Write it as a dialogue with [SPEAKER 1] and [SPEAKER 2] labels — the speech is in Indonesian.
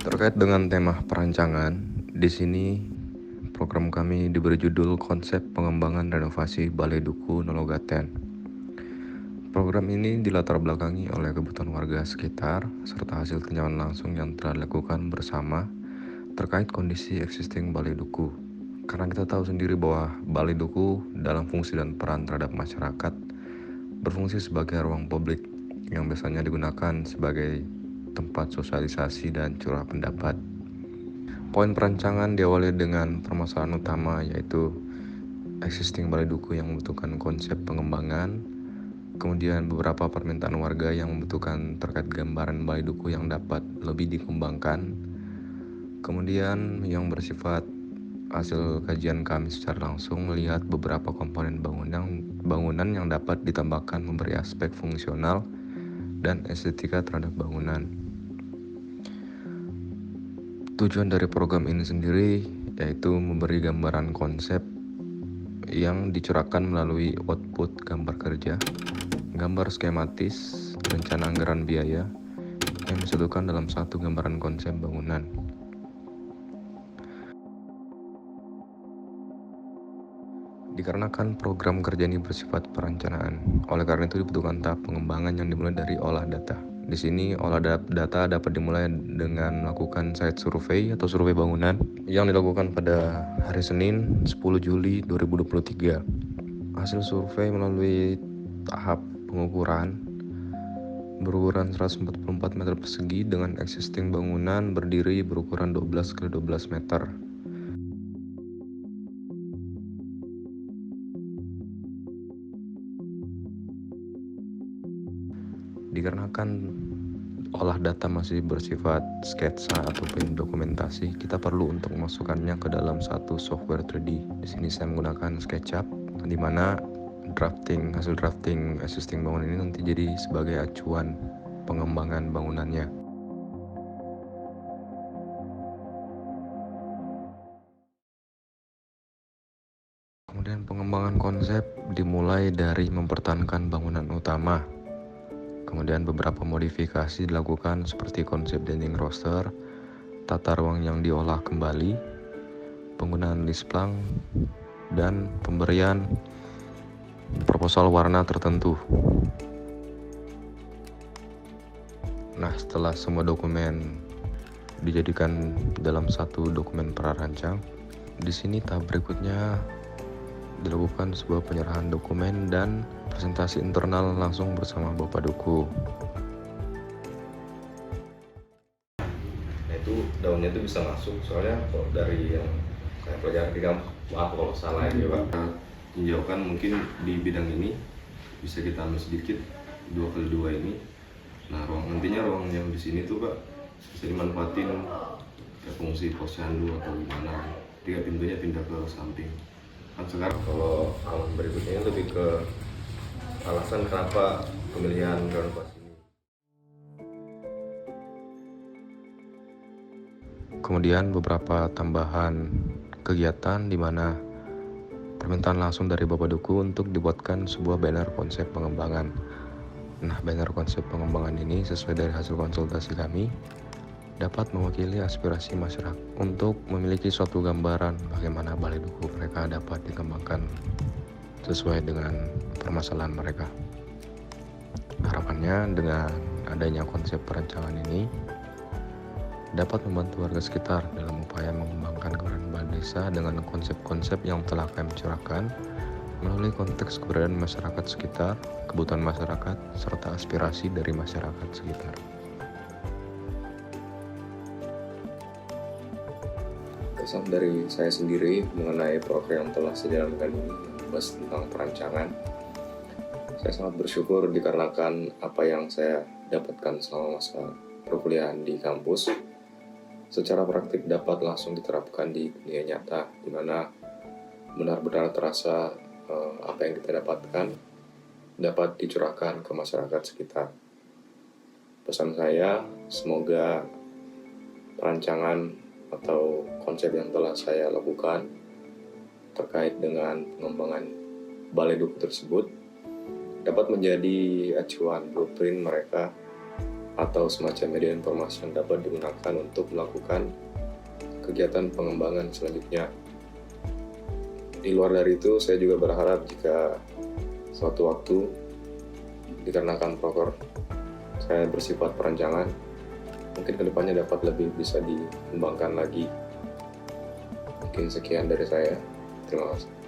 [SPEAKER 1] Terkait dengan tema perancangan, di sini program kami diberi judul Konsep Pengembangan Renovasi Balai Duku Nologaten. Program ini dilatar belakangi oleh kebutuhan warga sekitar serta hasil tinjauan langsung yang telah dilakukan bersama terkait kondisi existing Balai Duku. Karena kita tahu sendiri bahwa Balai Duku dalam fungsi dan peran terhadap masyarakat berfungsi sebagai ruang publik yang biasanya digunakan sebagai tempat sosialisasi dan curah pendapat. Poin perancangan diawali dengan permasalahan utama, yaitu existing Balai Duku yang membutuhkan konsep pengembangan, kemudian beberapa permintaan warga yang membutuhkan terkait gambaran Balai Duku yang dapat lebih dikembangkan, kemudian yang bersifat hasil kajian kami secara langsung melihat beberapa komponen bangunan yang dapat ditambahkan memberi aspek fungsional dan estetika terhadap bangunan. Tujuan dari program ini sendiri yaitu memberi gambaran konsep yang dicurahkan melalui output gambar kerja, gambar skematis, rencana anggaran biaya yang disatukan dalam satu gambaran konsep bangunan. Dikarenakan program kerja ini bersifat perencanaan, oleh karena itu dibutuhkan tahap pengembangan yang dimulai dari olah data. Di sini olah data dapat dimulai dengan melakukan site survei atau survei bangunan yang dilakukan pada hari Senin 10 Juli 2023. Hasil survei melalui tahap pengukuran berukuran 144 meter persegi dengan existing bangunan berdiri berukuran 12 x 12 meter. Dikarenakan olah data masih bersifat sketsa ataupun dokumentasi, kita perlu untuk memasukkannya ke dalam satu software 3D. Di sini saya menggunakan SketchUp, di mana hasil drafting existing bangunan ini nanti jadi sebagai acuan pengembangan bangunannya. Kemudian pengembangan konsep dimulai dari mempertahankan bangunan utama. Kemudian beberapa modifikasi dilakukan seperti konsep dinding roster, tata ruang yang diolah kembali, penggunaan list plank, dan pemberian proposal warna tertentu. Nah, setelah semua dokumen dijadikan dalam satu dokumen prarancang, di sini tahap berikutnya dilakukan sebuah penyerahan dokumen dan presentasi internal langsung bersama Bapak Duku. Nah, itu daunnya itu bisa masuk, soalnya kalau dari yang saya pelajari di kampus, maaf kalau salah ya Pak, tinjaukan mungkin di bidang ini bisa kita ambil sedikit 2x2 ini. Nah, nantinya ruang yang di sini tuh Pak bisa dimanfaatin ke fungsi posyandu atau gimana, tiga pintunya pindah ke samping. Kan sekarang kalau berikutnya lebih ke alasan kenapa pemilihan renovasi ini. Kemudian beberapa tambahan kegiatan di mana permintaan langsung dari Bapak Duku untuk dibuatkan sebuah banner konsep pengembangan. Nah, banner konsep pengembangan ini sesuai dari hasil konsultasi kami dapat mewakili aspirasi masyarakat untuk memiliki suatu gambaran bagaimana Balai Duku mereka dapat dikembangkan sesuai dengan permasalahan mereka. Harapannya dengan adanya konsep perancangan ini dapat membantu warga sekitar dalam upaya mengembangkan keberadaan balai desa dengan konsep-konsep yang telah kami curahkan melalui konteks keberadaan masyarakat sekitar, kebutuhan masyarakat, serta aspirasi dari masyarakat sekitar. Kesan dari saya sendiri mengenai program yang telah saya jalankan ini yang membahas tentang perancangan, saya sangat bersyukur dikarenakan apa yang saya dapatkan selama masa perkuliahan di kampus secara praktik dapat langsung diterapkan di dunia nyata, di mana benar-benar terasa apa yang kita dapatkan dapat dicurahkan ke masyarakat sekitar. Pesan saya, semoga perancangan atau konsep yang telah saya lakukan terkait dengan pengembangan Balai Duku tersebut dapat menjadi acuan blueprint mereka atau semacam media informasi yang dapat digunakan untuk melakukan kegiatan pengembangan selanjutnya. Di luar dari itu, saya juga berharap jika suatu waktu dikarenakan proker saya bersifat perancangan, mungkin kedepannya dapat lebih bisa dikembangkan lagi. Mungkin sekian dari saya. Terima kasih.